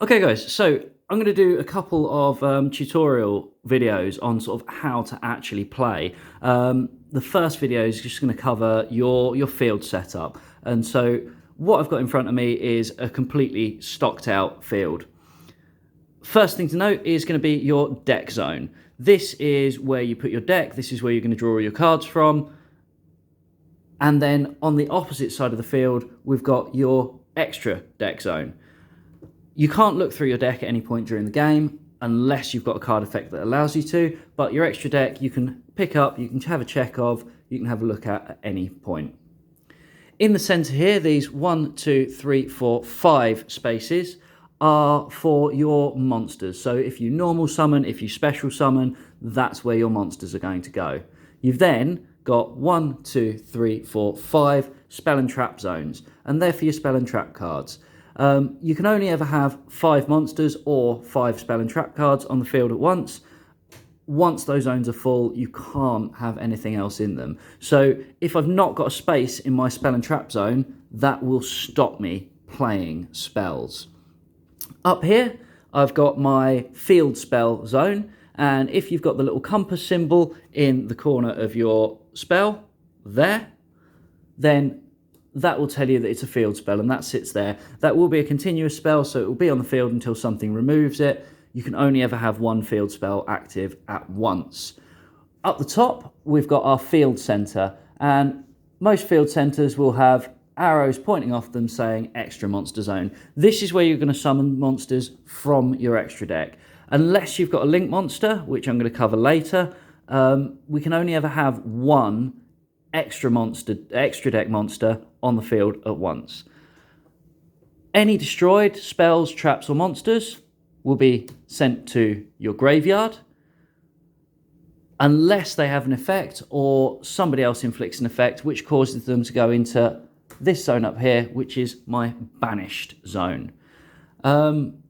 Okay guys, so I'm going to do a couple of tutorial videos on sort of how to actually play. The first video is just going to cover your field setup. And so what I've got in front of me is a completely stocked out field. First thing to note is going to be your deck zone. This is where you put your deck, this is where you're going to draw your cards from. And then on the opposite side of the field, we've got your extra deck zone. You can't look through your deck at any point during the game unless you've got a card effect that allows you to, but your extra deck you can pick up, you can have a check of, you can have a look at any point. In the center here, these 1, 2, 3, 4, 5 spaces are for your monsters. So if you normal summon, if you special summon, that's where your monsters are going to go. You've then got 1, 2, 3, 4, 5 spell and trap zones, and they're for your spell and trap cards. You can only ever have 5 monsters or 5 spell and trap cards on the field at once. Once those zones are full, you can't have anything else in them. So if I've not got a space in my spell and trap zone, that will stop me playing spells. Up here, I've got my field spell zone, and if you've got the little compass symbol in the corner of your spell there, then that will tell you that it's a field spell, and that sits there. That will be a continuous spell, so it will be on the field until something removes it. You can only ever have one field spell active at once. Up the top, we've got our field center, and most field centers will have arrows pointing off them saying extra monster zone. This is where you're going to summon monsters from your extra deck. Unless you've got a link monster, which I'm going to cover later, we can only ever have one extra deck monster on the field at once. Any destroyed spells, traps, or monsters will be sent to your graveyard unless they have an effect or somebody else inflicts an effect which causes them to go into this zone up here, which is my banished zone. And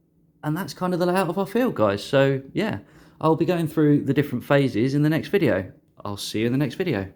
that's kind of the layout of our field, guys. So yeah, I'll be going through the different phases in the next video. I'll see you in the next video.